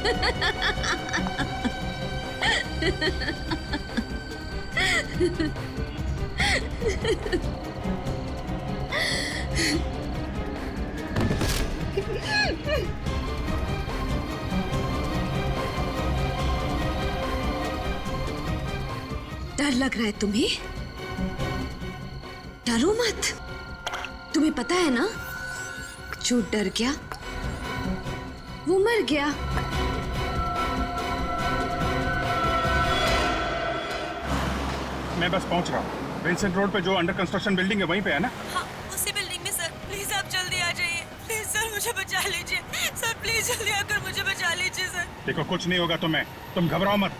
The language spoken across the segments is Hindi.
डर लग रहा है तुम्हें? डरो मत। तुम्हें पता है ना, जो डर गया वो मर गया। मैं बस पहुंच रहा हूँ। विंसेंट रोड पे जो अंडर कंस्ट्रक्शन बिल्डिंग है वहीं पे है ना? हाँ, उसी बिल्डिंग में सर। प्लीज आप जल्दी आ जाइए। प्लीज सर, मुझे बचा लीजिए। सर प्लीज जल्दी आकर मुझे बचा लीजिए सर। देखो कुछ नहीं होगा तुम्हें, तुम घबराओ मत।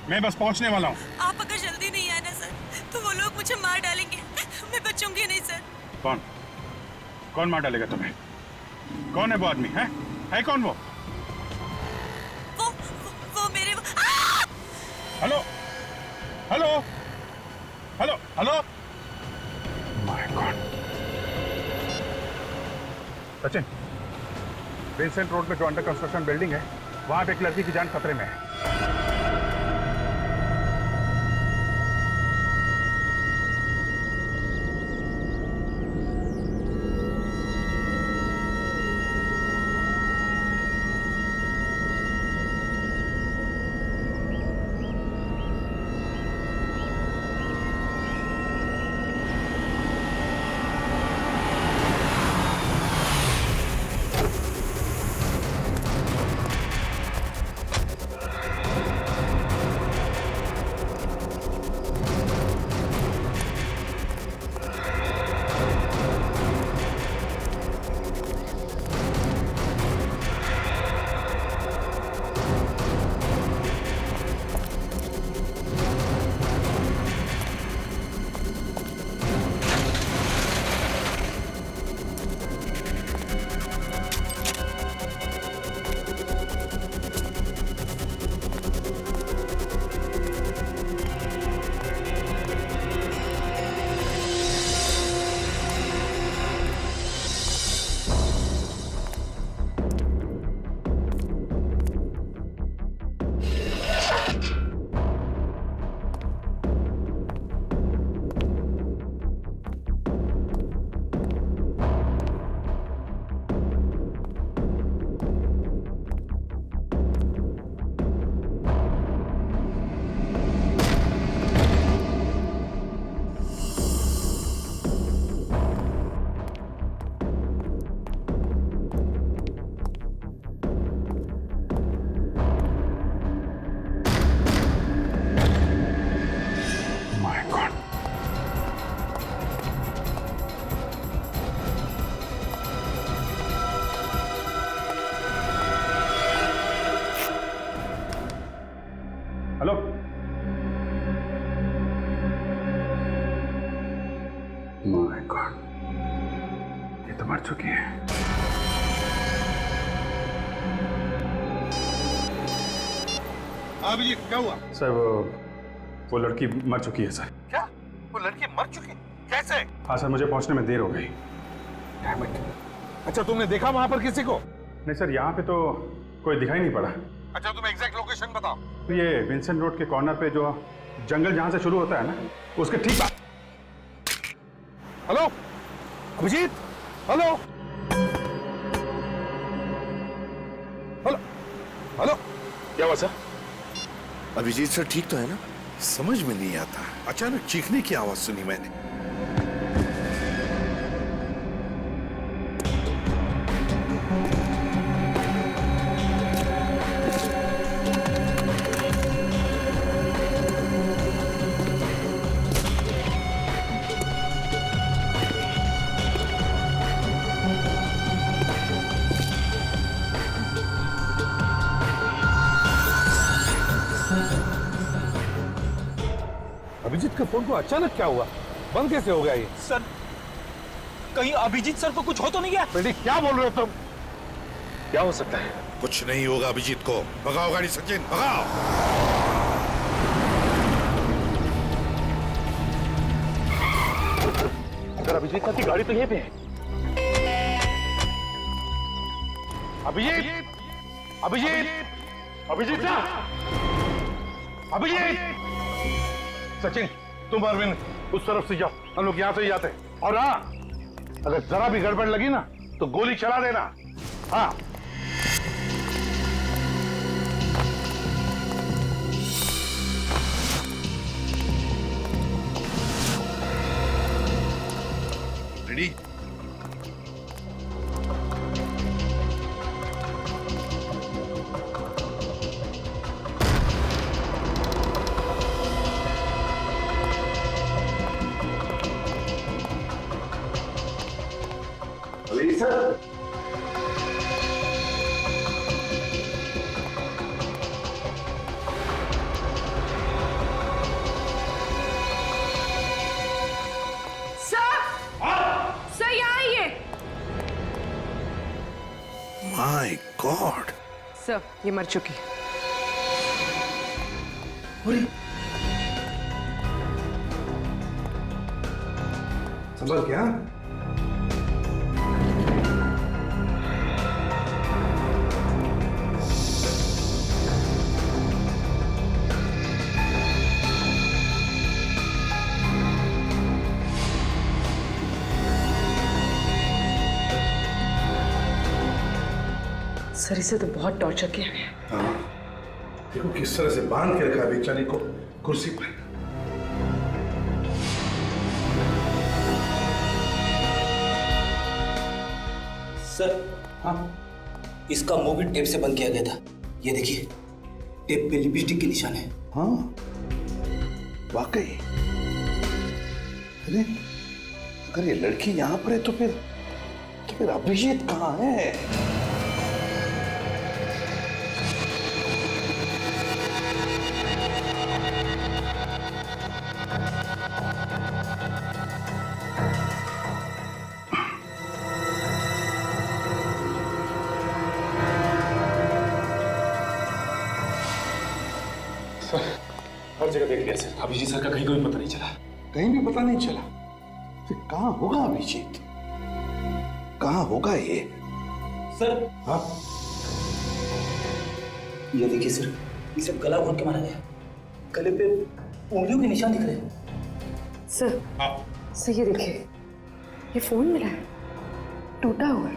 मैं बस पहुंचने वाला हूँ। आप अगर जल्दी नहीं आए ना सर, तो वो लोग मुझे मार डालेंगे। मैं बचूंगी नहीं सर। कौन कौन मार डालेगा तुम्हें? कौन है वो आदमी? है कौन वो? वो मेरे hello hello hello hello. My God. Sachin, Vincent road पे जो अंडर कंस्ट्रक्शन बिल्डिंग है वहां पे एक लड़की की जान खतरे में है। हेलो, माय गॉड, ये तो मर चुकी है। अभिजीत, क्या हुआ? सर वो लड़की मर चुकी है सर। क्या? वो लड़की मर चुकी? कैसे? हाँ सर, मुझे पहुंचने में देर हो गई। अच्छा, तुमने देखा वहां पर किसी को? नहीं सर, यहाँ पे तो कोई दिखाई नहीं पड़ा। अच्छा, तुम एग्जैक्ट लोकेशन बताओ। तो ये विंसेंट रोड के कॉर्नर पे जो जंगल जहां से शुरू होता है ना, उसके ठीक बाद। Hello Abhijit, hello hello hello. क्या हुआ सर? अभिजीत सर ठीक तो है ना? समझ में नहीं आता, अचानक चीखने की आवाज सुनी मैंने। अभिजीत के फोन को अचानक क्या हुआ? बंद कैसे हो गया ये? सर, कहीं अभिजीत सर को कुछ हो तो नहीं गया? बेटी, क्या बोल रहे हो तुम? क्या हो सकता है? कुछ नहीं होगा अभिजीत को। भगाओ गाड़ी सचिन, भगाओ। अगर अभिजीत सर की गाड़ी तो यहीं पे है। अभिजीत, अभिजीत, अभिजीत सर, अभिजीत, सचिन तुम अरविंद उस तरफ से जाओ, हम लोग यहां से ही जाते हैं। और हाँ, अगर जरा भी गड़बड़ लगी ना तो गोली चला देना। हाँ रेडी? सर, सर यहाँ आइए। माय गॉड, सर ये मर चुकी। संभल क्या? सर इसे तो बहुत टॉर्चर किया गया। हाँ, देखो किस तरह से बांध के रखा बेचारी को कुर्सी पर। सर, हाँ, इसका मुंह भी टेप से बंद किया गया था। ये देखिए, टेप पे लिपस्टिक के निशान है। हाँ वाकई। अरे अगर ये लड़की यहाँ पर है तो फिर अभिजीत कहाँ है? हर जगह देख लिया सर, अभिजीत सर का कहीं कोई पता नहीं चला। कहीं भी पता नहीं चला। फिर कहाँ होगा अभिजीत? कहाँ होगा ये? सर, हाँ ये देखिए सर, इसे गला घोट के मारा गया। गले पे उंगलियों के निशान दिख रहे हैं। सर, सर ये देखिए, ये फोन मिला है, टूटा हुआ है।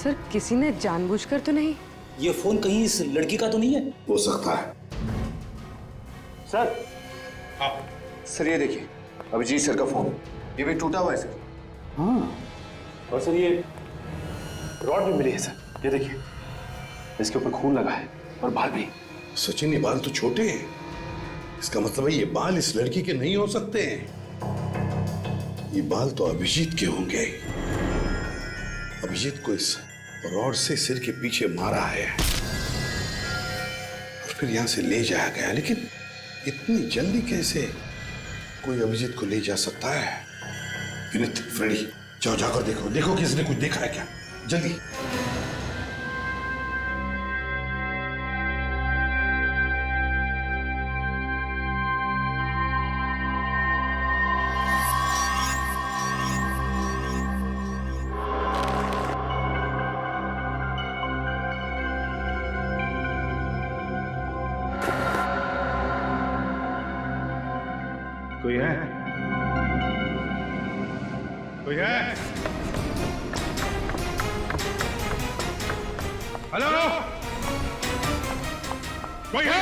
सर किसी ने जानबूझकर तो नहीं? ये फोन कहीं इस लड़की का तो नहीं है? हो सकता है। सर, सर ये देखिए, अभिजीत सर का फोन, ये भी टूटा हुआ है सर। हाँ और सर ये रॉड भी मिली है सर, ये देखिए, इसके ऊपर खून लगा है और बाल भी। सचिन, ये बाल तो छोटे हैं, इसका मतलब है ये बाल इस लड़की के नहीं हो सकते हैं। ये बाल तो अभिजीत के होंगे। अभिजीत को इस रॉड से सिर के पीछे मारा है और फिर यहां से ले जाया गया। लेकिन इतनी जल्दी कैसे कोई अभिजीत को ले जा सकता है? विनीत, फ्रेडी, जाओ जाकर देखो, देखो किसने कुछ देखा है क्या, जल्दी। कोई है? कोई है? हेलो, कोई है?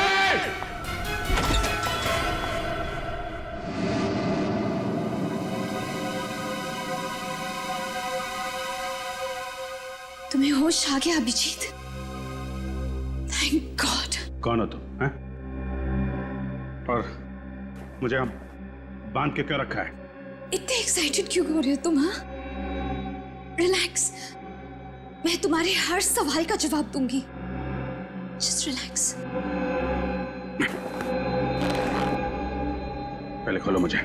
तुम्हें होश आ गया अभिजीत? Thank God. कौन हो तुम? हैं? और मुझे हम बांध के क्यों रखा है? इतने एक्साइटेड क्यों हो रहे हो तुम? हाँ, रिलैक्स, मैं तुम्हारे हर सवाल का जवाब दूंगी। Just relax. पहले खोलो मुझे,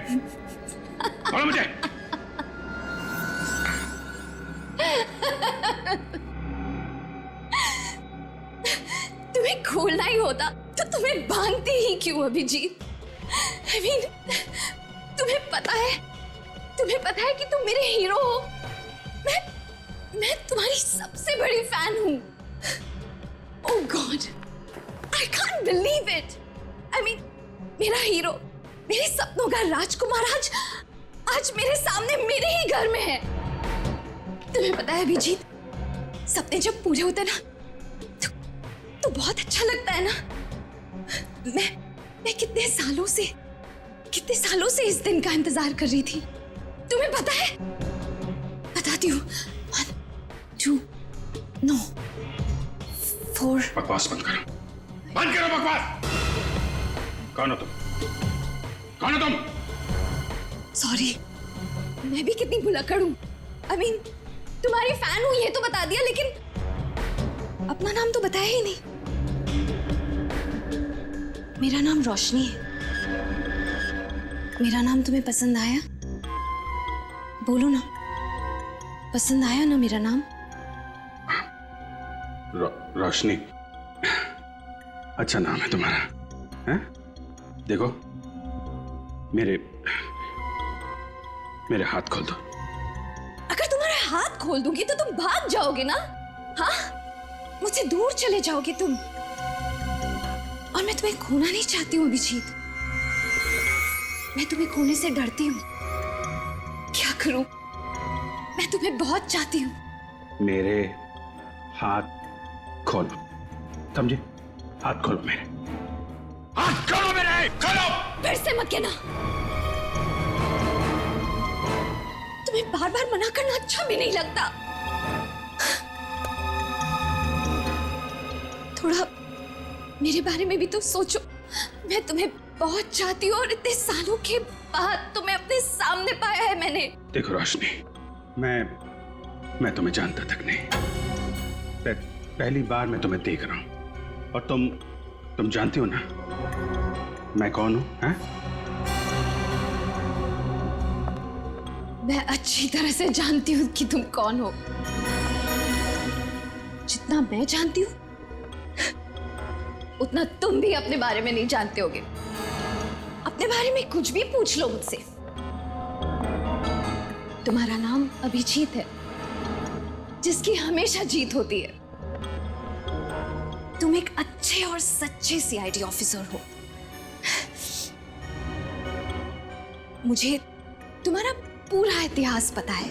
खोलो मुझे। तुम्हें खोलना ही होता तो तुम्हें बांधती ही क्यों अभिजीत? I mean, तुम्हें पता है कि तुम मेरे हीरो हो। मैं तुम्हारी सबसे बड़ी फैन हूं। Oh god, I can't believe it. I mean, मेरा हीरो, मेरे सपनों का राजकुमार आज मेरे सामने मेरे ही घर में है। तुम्हें पता है अभिजीत, सपने जब पूरे होते हैं ना तो बहुत अच्छा लगता है ना। मैं कितने सालों से इस दिन का इंतजार कर रही थी। तुम्हें पता है? बताती हूँ। 1 2 no 4। बकवास बंद करो, बंद करो बकवास। कौन हो तुम? कौन हो तुम? सॉरी, मैं भी कितनी भुलक्कड़ हूँ। I mean, तुम्हारी फैन हूँ ये तो बता दिया, लेकिन अपना नाम तो बताया ही नहीं। मेरा नाम रोशनी है। मेरा नाम तुम्हें पसंद आया? बोलो ना, पसंद आया ना मेरा नाम? रोशनी, अच्छा नाम है तुम्हारा, हैं? देखो, मेरे हाथ खोल दो। अगर तुम्हारे हाथ खोल दूंगी तो तुम भाग जाओगे ना? हाँ, मुझसे दूर चले जाओगे तुम। और मैं तुम्हें खोना नहीं चाहती हूँ अभिजीत। मैं तुम्हें खोने से डरती हूँ। क्या करूं? मैं तुम्हें बहुत चाहती हूँ। मेरे हाथ खोलो, समझे? हाथ खोलो मेरे, हाथ खोलो मेरे, खोलो। फिर से मत कहना। तुम्हें बार बार मना करना अच्छा भी नहीं लगता। थोड़ा मेरे बारे में भी तो सोचो। मैं तुम्हें बहुत चाहती हूँ और इतने सालों के बाद तुम्हें अपने सामने पाया है मैंने। देखो रोशनी, मैं तुम्हें जानता तक नहीं। पहली बार मैं तुम्हें देख रहा हूँ और तुम जानती हो ना मैं कौन हूँ, हैं? मैं अच्छी तरह से जानती हूँ कि तुम कौन हो। जितना मैं जानती हूँ उतना तुम भी अपने बारे में नहीं जानते होगे। अपने बारे में कुछ भी पूछ लो मुझसे। तुम्हारा नाम अभिजीत है, जिसकी हमेशा जीत होती है। तुम एक अच्छे और सच्चे सीआईडी ऑफिसर हो। मुझे तुम्हारा पूरा इतिहास पता है,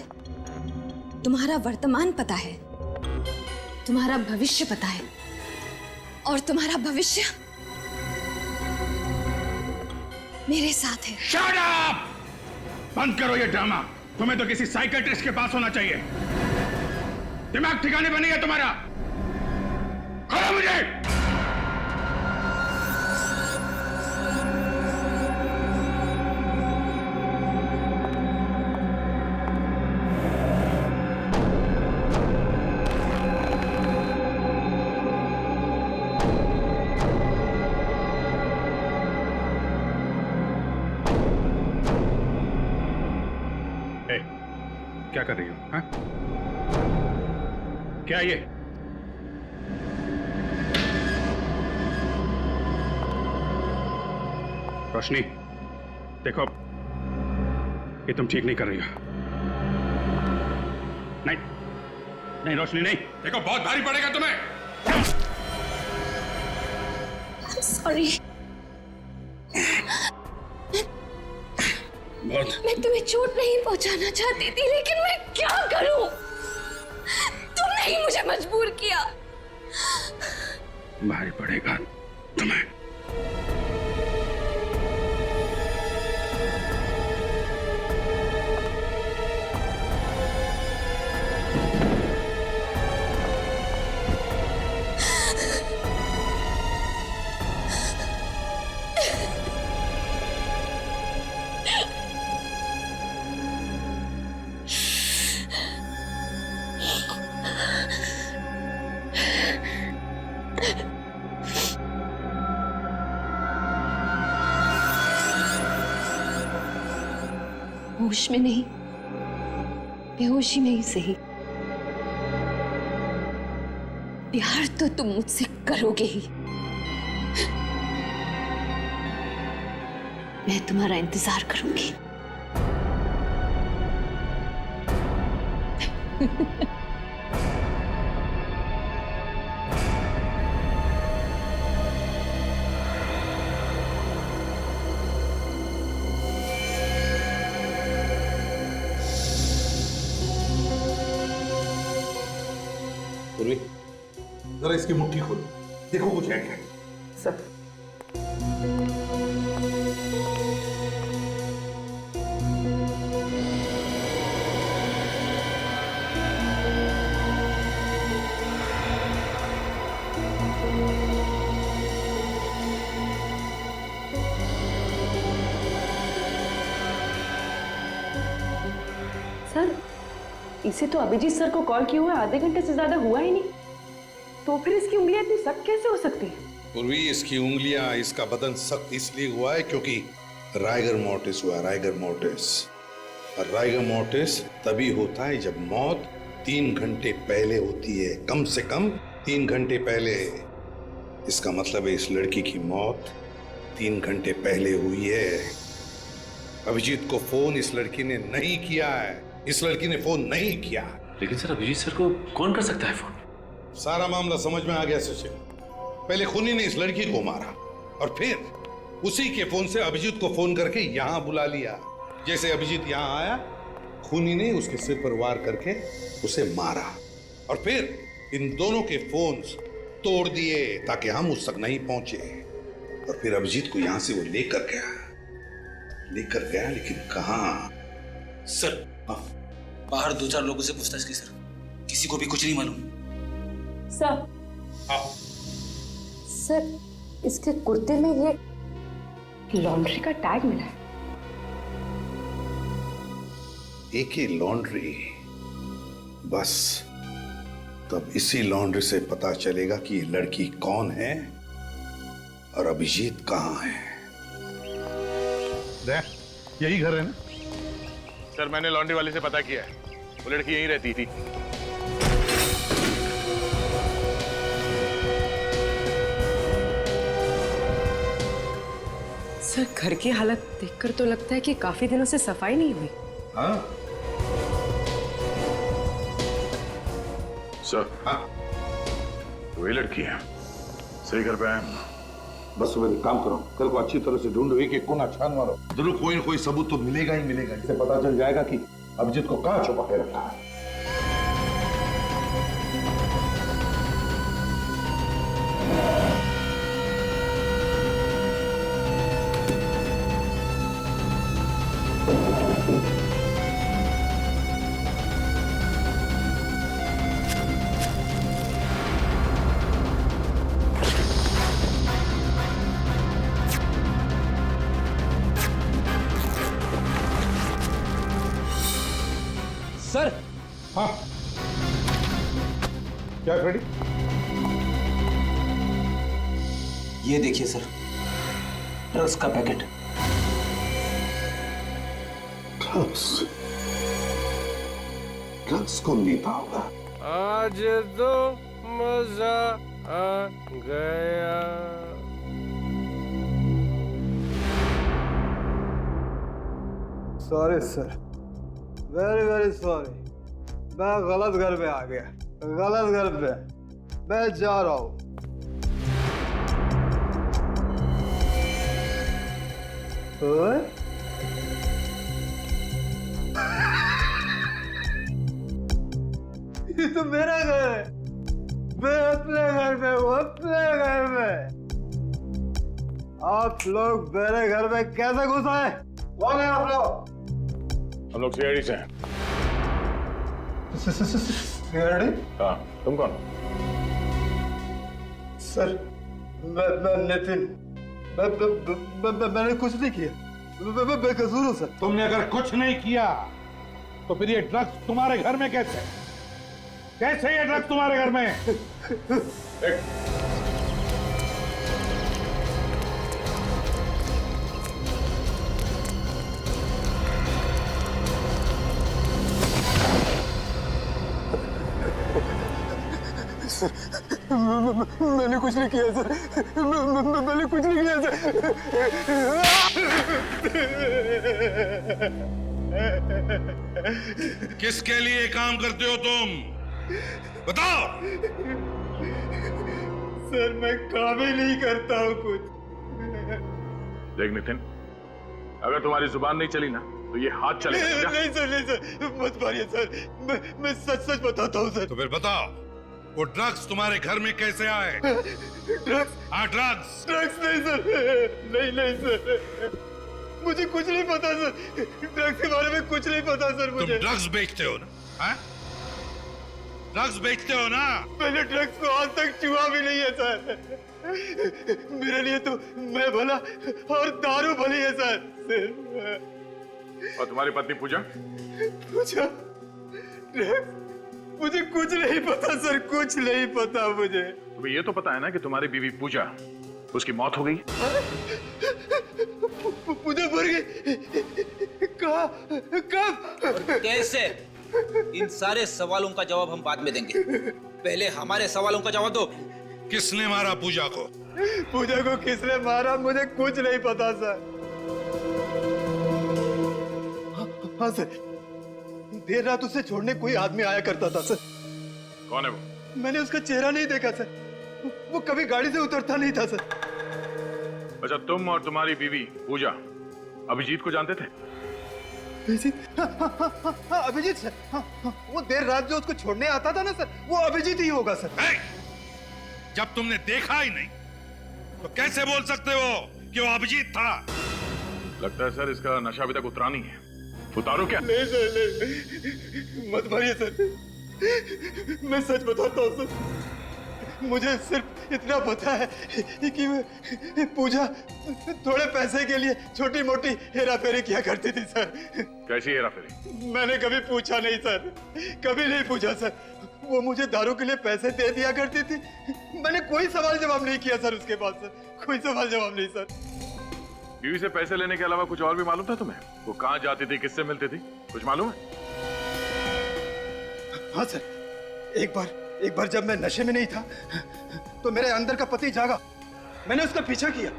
तुम्हारा वर्तमान पता है, तुम्हारा भविष्य पता है, और तुम्हारा भविष्य मेरे साथ है। Shut up! बंद करो ये ड्रामा। तुम्हें तो किसी साइकियाट्रिस्ट के पास होना चाहिए। दिमाग ठिकाने पर नहीं है तुम्हारा। खोलो मुझे। क्या कर रही हो? हाँ? क्या ये? रोशनी, देखो, ये तुम ठीक नहीं कर रही हो। नहीं, नहीं रोशनी नहीं। देखो बहुत भारी पड़ेगा तुम्हें। सॉरी। मैं तुम्हें चोट नहीं पहुंचाना चाहती थी, लेकिन मैं क्या करूं? तुमने ही मुझे मजबूर किया। भारी पड़ेगा तुम्हें। होश में नहीं, बेहोशी में ही सही, प्यार तो तुम मुझसे करोगे ही। मैं तुम्हारा इंतजार करूंगी। पूर्वी, जरा इसकी मुट्ठी खोलो, देखो कुछ है क्या। सर सर, इसे तो अभिजीत सर को कॉल किए हुए आधे घंटे से ज्यादा हुआ ही नहीं, तो फिर इसकी उंगलियां इतनी सख्त कैसे हो सकती है? पूर्वी, इसकी उंगलियां, इसका बदन सख्त इसलिए हुआ है क्योंकि राइगर मोर्टिस हुआ, राइगर मोर्टिस। और राइगर मोर्टिस तभी होता है जब मौत 3 घंटे पहले होती है, कम से कम 3 घंटे पहले। इसका मतलब है इस लड़की की मौत 3 घंटे पहले हुई है। अभिजीत को फोन इस लड़की ने नहीं किया है, इस लड़की ने फोन नहीं किया। लेकिन सर, अभिजीत सर को कौन कर सकता है फोन? सारा मामला समझ में आ गया सचिन। पहले खूनी ने इस लड़की को मारा और फिर उसी के फोन से अभिजीत को फोन करके यहां बुला लिया। जैसे अभिजीत यहां आया, खूनी ने उसके सिर पर वार करके उसे मारा और फिर इन दोनों के फोन्स तोड़ दिए ताकि हम उस तक नहीं पहुंचे। और फिर अभिजीत को यहां से वो लेकर गया, लेकिन कहां? सर, बाहर 2-4 लोगों से पूछताछ की सर, किसी को भी कुछ नहीं मालूम। सर, सर, इसके कुर्ते में ये लॉन्ड्री का टैग मिला है। एके लॉन्ड्री? बस तब इसी लॉन्ड्री से पता चलेगा कि ये लड़की कौन है और अभिजीत कहां है। यही घर है ना? सर, मैंने लॉन्ड्री वाले से पता किया है, वो लड़की यहीं रहती थी। सर, घर की हालत देखकर तो लगता है कि काफी दिनों से सफाई नहीं हुई। हाँ? सर, हाँ? वही लड़की है, सही घर पे आए हम। बस तुम एक काम करो, कल को अच्छी तरह से ढूंढो, एक एक कोना छान मारो, जरूर कोई ना कोई सबूत तो मिलेगा ही मिलेगा, जिससे पता चल जाएगा कि अभिजीत को कहां छुपा के रखा है। सर, हाँ, क्या फ्रेडी? ये देखिए सर, ड्रग्स का पैकेट। ड्रग्स कौन लेता होगा? आज तो मजा आ गया। Sorry sir, very very sorry, मैं गलत घर पे आ गया, गलत घर पे। मैं जा रहा हूँ। ये तो मेरा घर है, मैं अपने घर में हूँ, अपने घर में। आप लोग मेरे घर में कैसे घुस आए? कौन है आप लोग? हम लोग सीआईडी से हैं। सीआईडी? हाँ, तुम कौन? सर, मैं नितिन, मैंने कुछ नहीं किया, मैं बेकसूर हूँ सर। तुमने अगर कुछ नहीं किया तो फिर ये ड्रग्स तुम्हारे घर में कैसे ये ड्रग्स तुम्हारे घर में? मैंने कुछ नहीं किया सर, मैंने कुछ नहीं किया सर। किसके लिए काम करते हो तुम? बताओ। सर, मैं काम ही नहीं करता हूँ कुछ। देख नितिन, अगर तुम्हारी जुबान नहीं चली ना तो ये हाथ चलेगा। नहीं सर, मत मारिए सर, मैं सच सच बताता हूँ सर। तो फिर बताओ, वो ड्रग्स तुम्हारे घर में कैसे आए? ड्रग्स? हाँ, ड्रग्स। ड्रग्स नहीं सर, नहीं सर, मुझे कुछ नहीं पता सर, ड्रग्स के बारे में कुछ नहीं पता सर मुझे। तुम ड्रग्स बेचते हो ना? हाँ? ड्रग्स बेचते हो ना? मैंने ड्रग्स को आज तक छुआ भी नहीं है सर। मेरे लिए तो मैं भला और दारू भली है सर। और तुम्हारी पत्नी पूजा? पूजा? ड्रग्स? मुझे कुछ नहीं पता सर, कुछ नहीं पता मुझे। तुम्हें ये तो पता है ना कि तुम्हारी बीवी पूजा, उसकी मौत हो गई? पूजा मर गई? कब? कैसे? इन सारे सवालों का जवाब हम बाद में देंगे, पहले हमारे सवालों का जवाब दो। किसने मारा पूजा को? पूजा को किसने मारा मुझे कुछ नहीं पता सर। हाँ सर, देर रात उसे छोड़ने कोई आदमी आया करता था सर। कौन है वो? मैंने उसका चेहरा नहीं देखा सर, वो कभी गाड़ी से उतरता नहीं था सर। अच्छा, तुम और तुम्हारी बीवी पूजा अभिजीत को जानते थे? अभिजीत? हाँ, अभिजीत सर। वो देर रात जो उसको छोड़ने आता था ना सर, वो अभिजीत ही होगा सर। जब तुमने देखा ही नहीं तो कैसे बोल सकते हो कि वो अभिजीत था? लगता है सर इसका नशा अभी तक उतरा नहीं है। उतारो क्या? नहीं सर, नहीं, मत मारिए सर, मैं सच बताता हूँ सर। मुझे सिर्फ इतना पता है कि पूजा थोड़े पैसे के लिए छोटी मोटी हेरा फेरी किया करती थी सर। कैसी हेरा फेरी? मैंने कभी पूछा नहीं सर, कभी नहीं पूछा सर। वो मुझे दारू के लिए पैसे दे दिया करती थी, मैंने कोई सवाल जवाब नहीं किया सर उसके बाद सर, कोई सवाल जवाब नहीं सर। बीवी से पैसे लेने के अलावा कुछ और भी मालूम था तुम्हें? वो कहाँ जाती थी, किससे मिलती थी, कुछ मालूम है? हाँ सर, एक बार जब मैं नशे में नहीं था तो मेरे अंदर का पति जागा, मैंने उसका पीछा किया।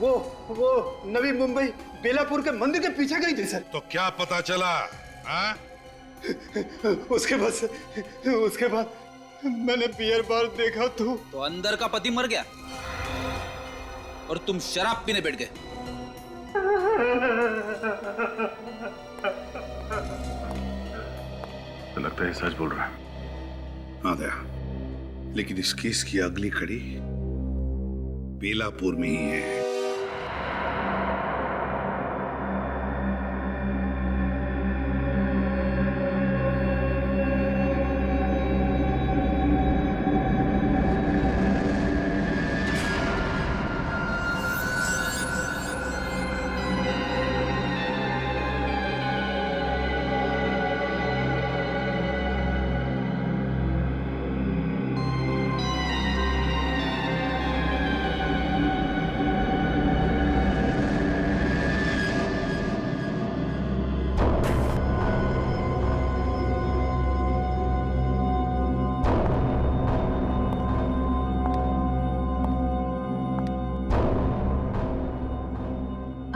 वो नवी मुंबई बेलापुर के मंदिर के पीछे गई थी सर। तो क्या पता चला? हाँ? उसके बाद मैंने बियर बार देखा तो अंदर का पति मर गया और तुम शराब पीने बैठ गए। तो लगता है सच बोल रहा है। हाँ दया, लेकिन इस केस की अगली कड़ी बेलापुर में ही है।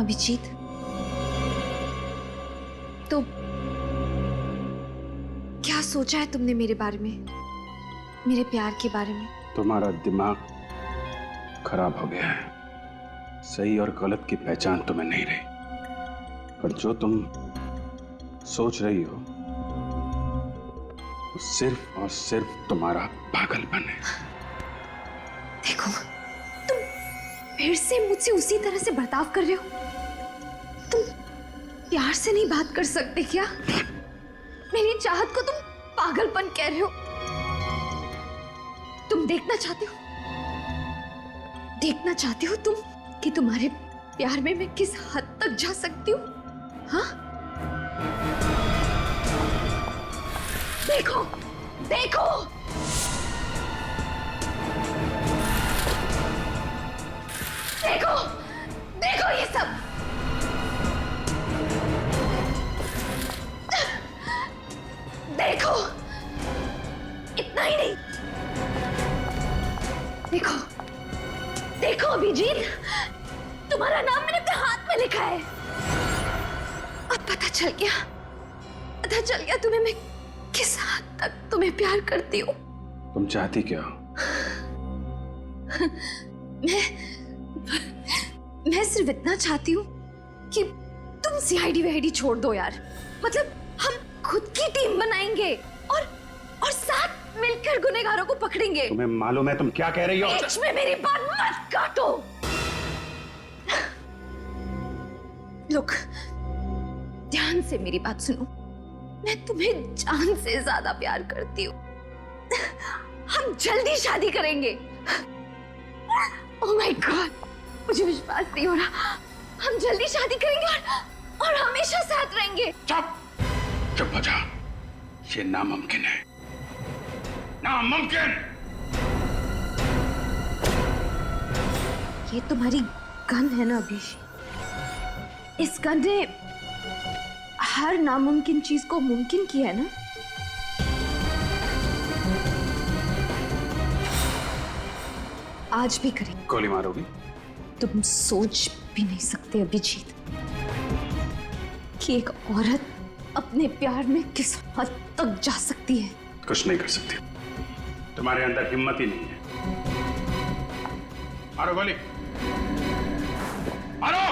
अभिजीत, तो क्या सोचा है तुमने मेरे बारे में, मेरे प्यार के बारे में? तुम्हारा दिमाग खराब हो गया है। सही और गलत की पहचान तुम्हें नहीं रही। पर जो तुम सोच रही हो वो सिर्फ और सिर्फ तुम्हारा पागलपन है। देखो, तुम फिर से मुझसे उसी तरह से बर्ताव कर रहे हो। तुम प्यार से नहीं बात कर सकते क्या? मेरी चाहत को तुम पागलपन कह रहे हो। तुम देखना चाहते हो तुम कि तुम्हारे प्यार में मैं किस हद तक जा सकती हूँ? हाँ, देखो देखो, देखो देखो ये सब। देखो, इतना ही नहीं, देखो देखो अभिजीत, तुम्हारा नाम मैंने अपने हाथ में लिखा है। अब पता चल गया तुम्हें मैं किस हद तक तुम्हें प्यार करती हूँ। तुम चाहती क्या हो? मैं सिर्फ इतना चाहती हूँ कि तुम सीआईडी छोड़ दो यार। मतलब हम खुद की टीम बनाएंगे और साथ मिलकर गुनहगारों को पकड़ेंगे। तुम्हें मालूम है तुम क्या कह रही हो? बीच में मेरी बात मत काटो। लुक, ध्यान से मेरी बात सुनो। मैं तुम्हें जान से ज्यादा प्यार करती हूँ। हम जल्दी शादी करेंगे। ओह माय गॉड, मुझे विश्वास नहीं हो रहा। हम जल्दी शादी करेंगे और हमेशा साथ रहेंगे। चुप चुप हो जा। ये नामुमकिन है, नामुमकिन। ये तुम्हारी गन है ना अभिषेक? इस गन ने हर नामुमकिन चीज को मुमकिन किया है ना? आज भी करेंगे। गोली मारोगी? तुम सोच भी नहीं सकते अभिजीत कि एक औरत अपने प्यार में किस हद तक जा सकती है। कुछ नहीं कर सकती, तुम्हारे अंदर हिम्मत ही नहीं है। मारो गोली, मारो।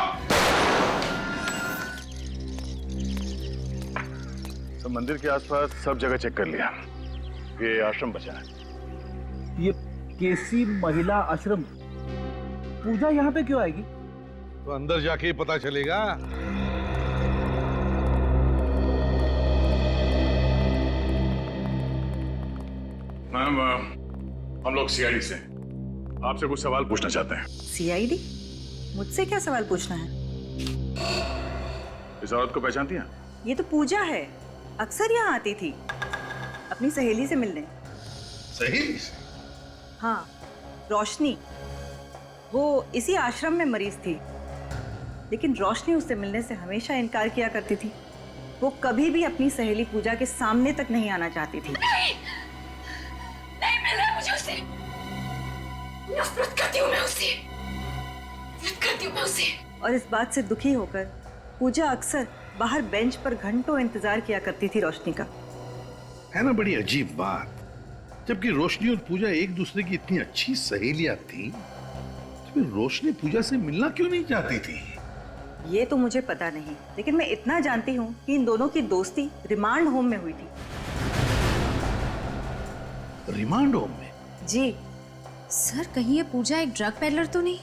सब मंदिर के आसपास सब जगह चेक कर लिया, ये आश्रम बचा है। ये केसी महिला आश्रम, पूजा यहाँ पे क्यों आएगी? तो अंदर जाके ही पता चलेगा। मैम, हम लोग सीआईडी से आपसे कुछ सवाल पूछना चाहते हैं। सीआईडी? मुझसे क्या सवाल पूछना है? इस औरत को पहचानती हैं? ये तो पूजा है, अक्सर यहाँ आती थी अपनी सहेली से मिलने। सहेली से? हाँ, रोशनी। वो इसी आश्रम में मरीज थी, लेकिन रोशनी उससे मिलने से हमेशा इनकार किया करती थी। वो कभी भी अपनी सहेली पूजा के सामने तक नहीं आना चाहती थी। नहीं मिल रहा मुझे उससे। नफरत करती हूँ मैं उससे। नफरत करती हूँ मैं उससे। और इस बात से दुखी होकर पूजा अक्सर बाहर बेंच पर घंटों इंतजार किया करती थी रोशनी का। है ना बड़ी अजीब बात, जबकि रोशनी और पूजा एक दूसरे की इतनी अच्छी सहेलियां थी, तो फिर रोशनी पूजा से मिलना क्यों नहीं चाहती थी? ये तो मुझे पता नहीं, लेकिन मैं इतना जानती हूँ कि इन दोनों की दोस्ती रिमांड होम में हुई थी। रिमांड होम में? जी। सर, कहीं ये पूजा एक ड्रग पेडलर तो नहीं?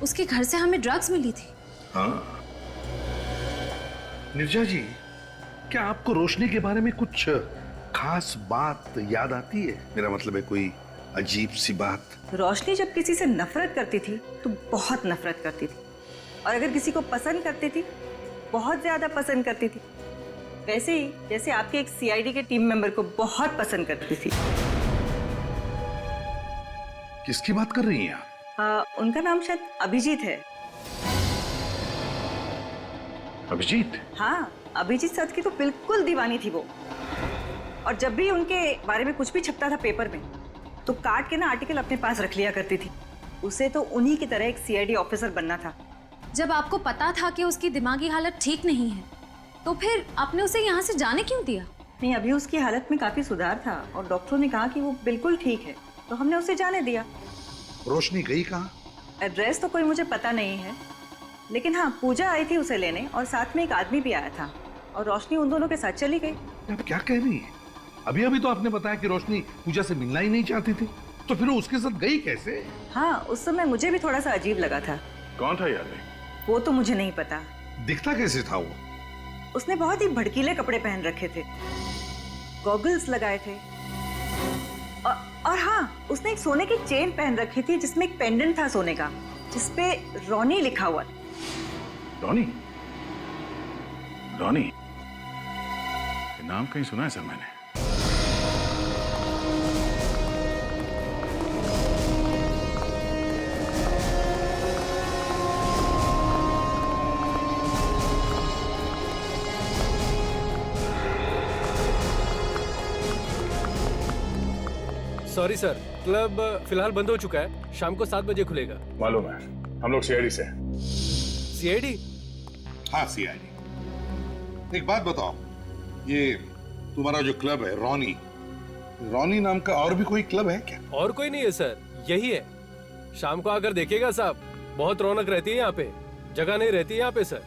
उसके घर से हमें ड्रग्स मिली थी। हाँ। निर्जा जी, क्या आपको रोशनी के बारे में कुछ खास बात याद आती है? मेरा मतलब है कोई अजीब सी बात। रोशनी जब किसी से नफरत करती थी तो बहुत नफरत करती थी, और अगर किसी को पसंद करती थी बहुत ज्यादा पसंद करती थी। वैसे ही जैसे आपके एक सीआईडी के टीम मेंबर को बहुत पसंद करती थी। किसकी बात कर रही हैं आप? उनका नाम शायद अभिजीत है। अभिजीत? हाँ, अभिजीत सर की तो बिल्कुल दीवानी थी वो। और जब भी उनके बारे में कुछ भी छपता था पेपर में, तो काट के ना आर्टिकल अपने पास रख लिया करती थी। उसे तो उन्हीं की तरह एक सीआईडी ऑफिसर बनना था। जब आपको पता था कि उसकी दिमागी हालत ठीक नहीं है, तो फिर आपने उसे यहाँ से जाने क्यों दिया? नहीं, अभी उसकी हालत में काफी सुधार था और डॉक्टरों ने कहा कि वो बिल्कुल ठीक है, तो हमने उसे जाने दिया। रोशनी गई कहाँ? एड्रेस तो कोई मुझे पता नहीं है, लेकिन हाँ, पूजा आई थी उसे लेने और साथ में एक आदमी भी आया था, और रोशनी उन दोनों के साथ चली गई। आप क्या कह रही हैं? अभी अभी तो आपने बताया कि रोशनी पूजा से मिलना ही नहीं चाहती थी, तो फिर वो उसके साथ गई कैसे? हाँ, उस समय मुझे भी थोड़ा सा अजीब लगा था। कौन था यार? वो तो मुझे नहीं पता। दिखता कैसे था वो? उसने बहुत ही भड़कीले कपड़े पहन रखे थे, गॉगल्स लगाए थे, और हाँ, उसने एक सोने की चेन पहन रखी थी जिसमें एक पेंडेंट था सोने का, जिसपे रोनी लिखा हुआ था। रोनी? रोनी? ये नाम कहीं सुना है सर मैंने। सॉरी सर, क्लब फिलहाल बंद हो चुका है। शाम को 7 बजे खुलेगा। मालूम है, हम लोग सीआईडी से। सीआईडी? हाँ, सीआईडी। एक बात बताओ, ये तुम्हारा जो क्लब है रोनी, रोनी नाम का और भी कोई क्लब है क्या? और कोई नहीं है सर, यही है। शाम को आकर देखिएगा साहब, बहुत रौनक रहती है यहाँ पे, जगह नहीं रहती है यहाँ पे सर।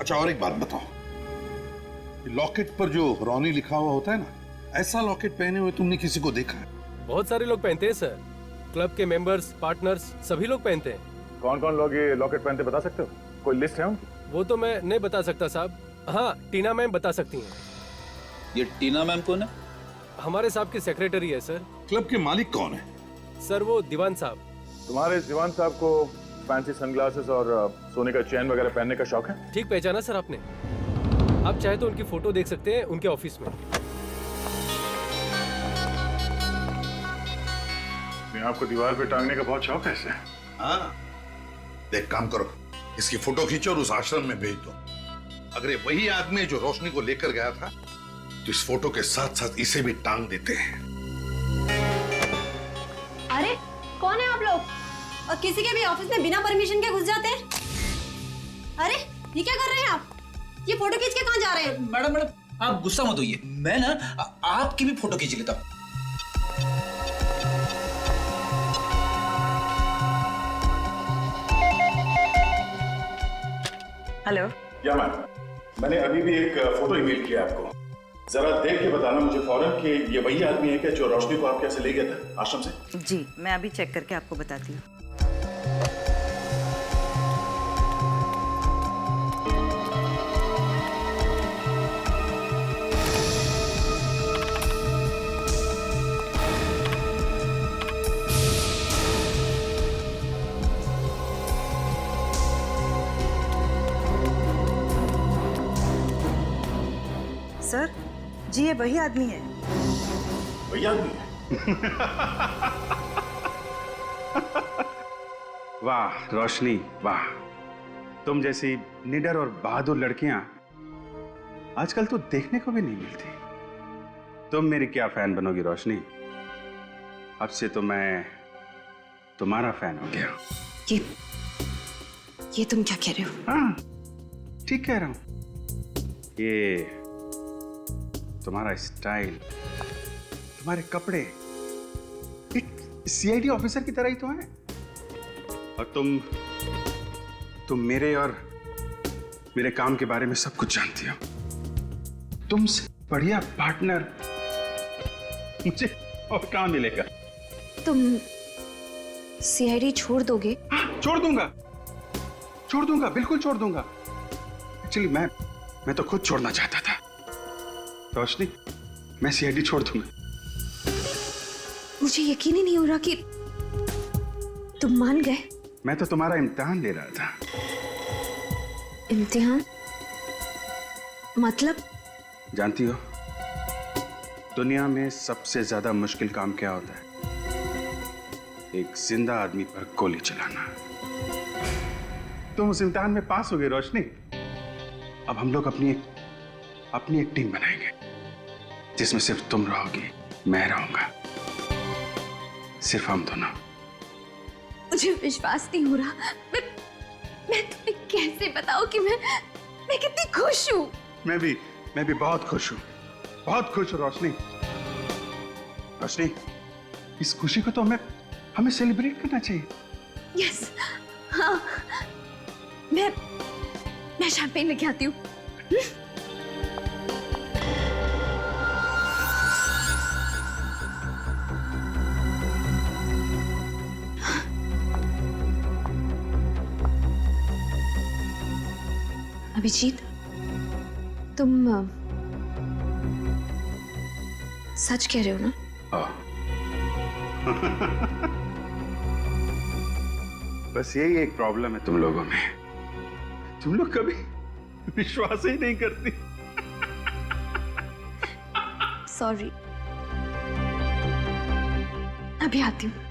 अच्छा, और एक बात बताओ, लॉकेट पर जो रोनी लिखा हुआ होता है ना, ऐसा लॉकेट पहने हुए तुमने किसी को देखा है? बहुत सारे लोग पहनते हैं सर, क्लब के मेंबर्स, पार्टनर्स सभी लोग पहनते हैं। कौन कौन लोग ये लॉकेट पहनते बता सकते हो? कोई लिस्ट है उनकी? वो तो मैं नहीं बता सकता साहब। हाँ, टीना मैम बता सकती हैं। ये टीना मैम कौन है? हमारे साहब की सेक्रेटरी है सर। क्लब के मालिक कौन है? सर वो दीवान साहब। तुम्हारे दीवान साहब को फैंसी सनग्लासेस और सोने का चेन वगैरह पहनने का शौक है? ठीक पहचाना सर आपने। आप चाहे तो उनकी फोटो देख सकते हैं उनके ऑफिस में। आपको दीवार पे टांगने का बहुत शौक है इसे? हाँ, देख काम करो, इसकी फोटो खींचो और उस आश्रम में भेज दो। अगर ये वही आदमी है जो रोशनी को लेकर गया था तो इस फोटो के साथ साथ इसे भी टांग देते हैं। अरे कौन है आप लोग? और किसी के भी ऑफिस में बिना परमिशन के घुस जाते हैं? अरे ये क्या कर रहे हैं आप? ये फोटो खींच के कहाँ जा रहे हैं? मैडम आप गुस्सा मत होइए, मैं ना आपकी भी फोटो खींच लेता हूँ। हेलो। या मैम, मैंने अभी भी एक फोटो ईमेल किया आपको, जरा देख के बताना मुझे फौरन कि ये वही आदमी है क्या जो रोशनी को आपके यहाँ से ले गया था आश्रम से? जी मैं अभी चेक करके आपको बताती हूँ। सर जी ये वही आदमी है। वही आदमी है? वाह रोशनी वाह, तुम जैसी निडर और बहादुर लड़कियां आजकल तो देखने को भी नहीं मिलती। तुम मेरी क्या फैन बनोगी रोशनी, अब से तो मैं तुम्हारा फैन हो गया। ये तुम क्या कह रहे हो? हाँ ठीक कह रहा हूं। ये तुम्हारा स्टाइल, तुम्हारे कपड़े एक सीआईडी ऑफिसर की तरह ही तो हैं। और तुम मेरे और मेरे काम के बारे में सब कुछ जानती हो। तुमसे बढ़िया पार्टनर मुझे और कहाँ मिलेगा? तुम सीआईडी छोड़ दोगे? हाँ, छोड़ दूंगा, बिल्कुल छोड़ दूंगा। एक्चुअली मैं तो खुद छोड़ना चाहता था। रोशनी, मैं सीआईडी छोड़ दूंगा। मुझे यकीन ही नहीं हो रहा कि तुम मान गए। मैं तो तुम्हारा इम्तिहान ले रहा था। इम्तिहान? मतलब? जानती हो दुनिया में सबसे ज्यादा मुश्किल काम क्या होता है? एक जिंदा आदमी पर गोली चलाना। तुम उस इम्तिहान में पास हो गए रोशनी। अब हम लोग अपनी एक टीम बनाएंगे जिसमें सिर्फ तुम रहोगी, मैं रहूंगा, सिर्फ हम दोनों। मुझे विश्वास नहीं हो रहा। मैं तुम्हें कैसे बताऊं कि मैं कितनी खुश हूं। मैं भी बहुत खुश हूं, बहुत खुश हूं रोशनी। रोशनी, इस खुशी को तो हमें सेलिब्रेट करना चाहिए। यस, हाँ, मैं शैंपेन लेके आती हूँ। अभिजीत, तुम सच कह रहे हो ना? बस यही एक प्रॉब्लम है तुम लोगों में, तुम लोग कभी विश्वास ही नहीं करती। सॉरी, अभी आती हूँ।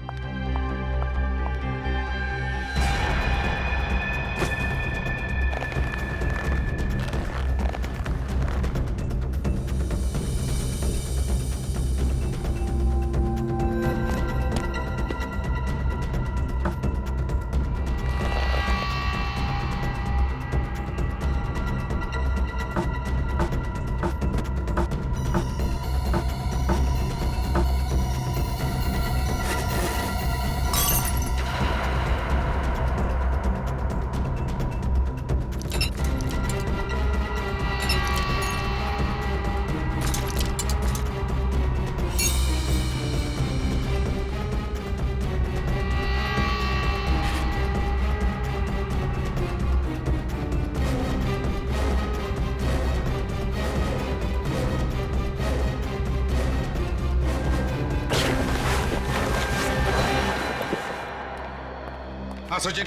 हाँ सचिन,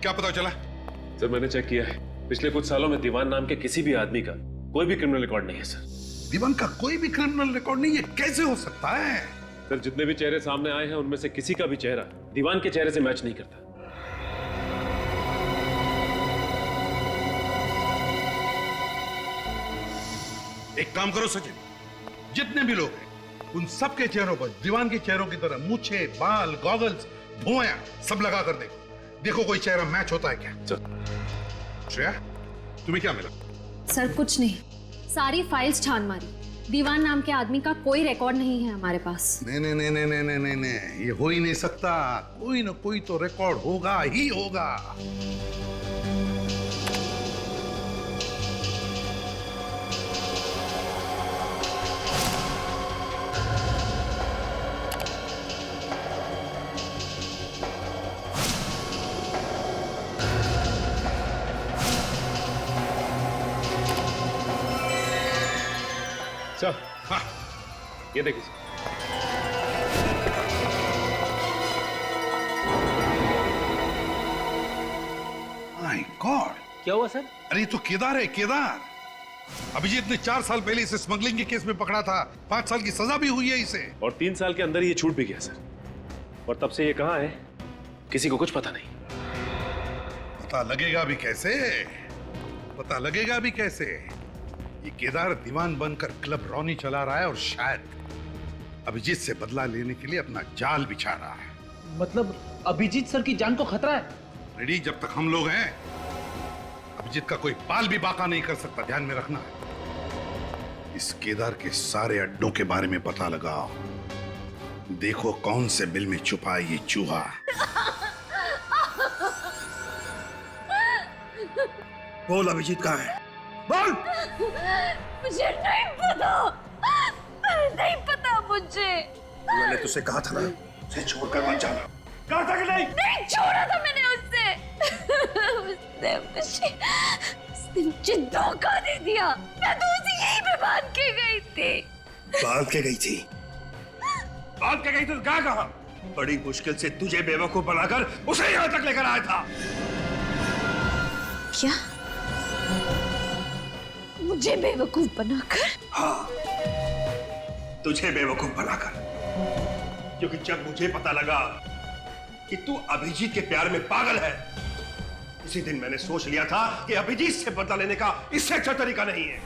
क्या पता चला? सर मैंने चेक किया है, पिछले कुछ सालों में दीवान नाम के किसी भी आदमी का कोई भी क्रिमिनल रिकॉर्ड नहीं है सर। दीवान का कोई भी क्रिमिनल रिकॉर्ड नहीं? ये कैसे हो सकता है? सर जितने भी चेहरे सामने आए हैं उनमें से किसी का भी चेहरा दीवान के चेहरे से मैच नहीं करता। एक काम करो सचिन, जितने भी लोग हैं उन सबके चेहरों पर दीवान के चेहरों की तरह मूछे, बाल, गॉगल्स, भुआं सब लगा कर देखो कोई चेहरा मैच होता है क्या। श्रेया, तुम्हें क्या मिला? सर कुछ नहीं, सारी फाइल्स छान मारी, दीवान नाम के आदमी का कोई रिकॉर्ड नहीं है हमारे पास। नहीं नहीं नहीं नहीं नहीं नहीं नहीं, ये हो ही नहीं सकता। कोई ना कोई तो रिकॉर्ड होगा ही होगा। सर हाँ, ये देखिए सर। माय गॉड, क्या हुआ सर? अरे ये तो केदार है, केदार। अभिजीत ने 4 साल पहले इसे स्मगलिंग के केस में पकड़ा था। 5 साल की सजा भी हुई है इसे। और 3 साल के अंदर ये छूट भी गया सर। और तब से ये कहाँ है किसी को कुछ पता नहीं। पता लगेगा भी कैसे? पता लगेगा भी कैसे? ये केदार दीवान बनकर क्लब रॉनी चला रहा है और शायद अभिजीत से बदला लेने के लिए अपना जाल बिछा रहा है। मतलब अभिजीत सर की जान को खतरा है? रेडी, जब तक हम लोग हैं अभिजीत का कोई बाल भी बाका नहीं कर सकता। ध्यान में रखना है। इस केदार के सारे अड्डों के बारे में पता लगाओ। देखो कौन से बिल में छुपा है ये चूहा। बोल अभिजीत कहाँ है? बोल। मुझे नहीं पता, नहीं पता मुझे। मैंने तुझसे कहा था ना, उसे छोड़कर मत जाना। कहा था कि नहीं? नहीं छोड़ा था मैंने उससे। उसने मुझे धोखा दे दिया। मैं तो उसे यहीं पे बांध के गई थी। बांध के गई थी? बांध के गई तो कहाँ? बड़ी मुश्किल से तुझे बेवकूफ बनाकर उसे यहाँ तक लेकर आया था। क्या? मुझे बेवकूफ बनाकर? हाँ, तुझे बेवकूफ बनाकर। क्योंकि जब मुझे पता लगा कि तू अभिजीत के प्यार में पागल है, उसी दिन मैंने सोच लिया था कि अभिजीत से बदला लेने का इससे अच्छा तरीका नहीं है।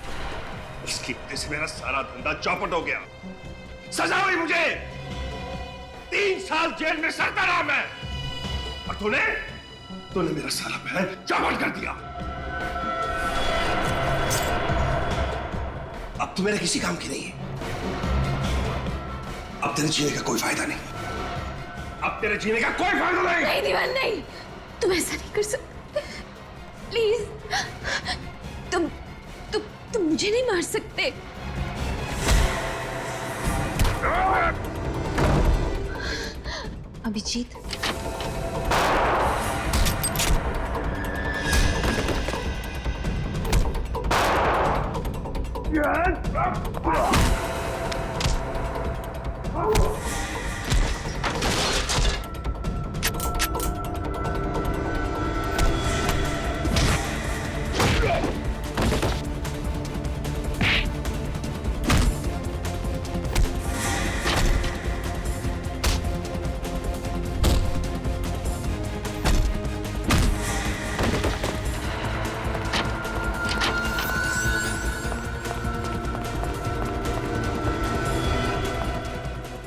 उसकी वजह से मेरा सारा धंधा चौपट हो गया। सजा हुई मुझे। 3 साल जेल में सड़ता रहा मैं। और तूने मेरा सारा प्लान चौपट कर दिया। अब तू मेरे किसी काम की नहीं है। अब तेरे जीने का कोई फायदा नहीं। अब तेरे जीने का कोई फायदा नहीं। नहीं दीवान, नहीं, तुम ऐसा नहीं कर सकते। प्लीज, तुम मुझे नहीं मार सकते। अभिजीत,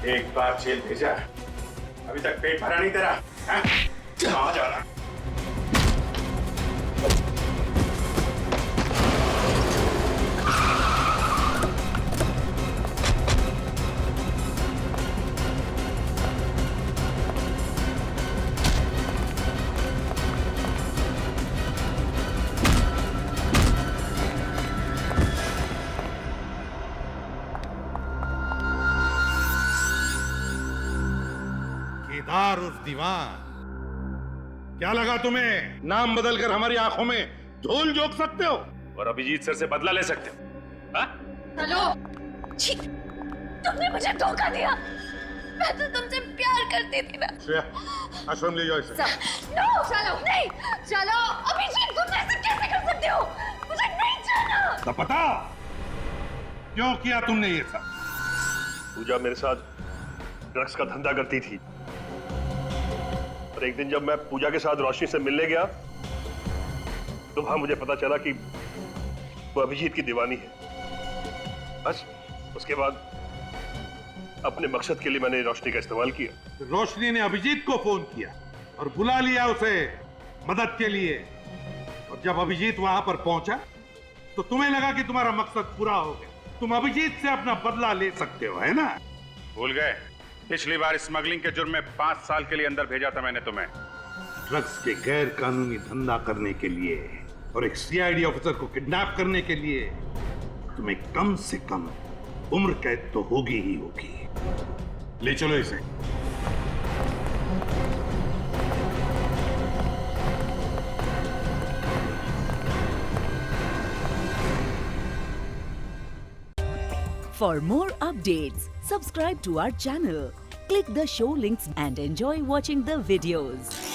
एक बार जेल भेजा, अभी तक पेट भरा नहीं तेरा? कहाँ जा रहा? केदार उर्फ दीवान, क्या लगा तुम्हें नाम बदलकर हमारी आंखों में धूल झोंक सकते हो और अभिजीत सर से बदला ले सकते हो? हाँ? हेलो, छी, तुमने मुझे धोखा दिया। मैं तो तुमसे प्यार करती थी ना। श्रेया, आश्रम ले जाओ इसे। नो, चलो नहीं, चलो अभिजीत, तुम ऐसे कैसे कर सकते हो? मुझे नहीं जाना। तो पता क्यों किया तुमने ये सब? पूजा मेरे साथ ड्रग्स का धंधा करती थी और एक दिन जब मैं पूजा के साथ रोशनी से मिलने गया तो वहां मुझे पता चला कि वो अभिजीत की दीवानी है। बस उसके बाद अपने मकसद के लिए मैंने रोशनी का इस्तेमाल किया। रोशनी ने अभिजीत को फोन किया और बुला लिया उसे मदद के लिए, और जब अभिजीत वहां पर पहुंचा तो तुम्हें लगा कि तुम्हारा मकसद पूरा हो गया, तुम अभिजीत से अपना बदला ले सकते हो, है ना? भूल गए? पिछली बार स्मगलिंग के जुर्म में 5 साल के लिए अंदर भेजा था मैंने तुम्हें। ड्रग्स के गैर कानूनी धंधा करने के लिए और एक सीआईडी ऑफिसर को किडनैप करने के लिए तुम्हें कम से कम उम्र कैद तो होगी ही होगी। ले चलो इसे। For more updates, subscribe to our channel, click the show links and enjoy watching the videos.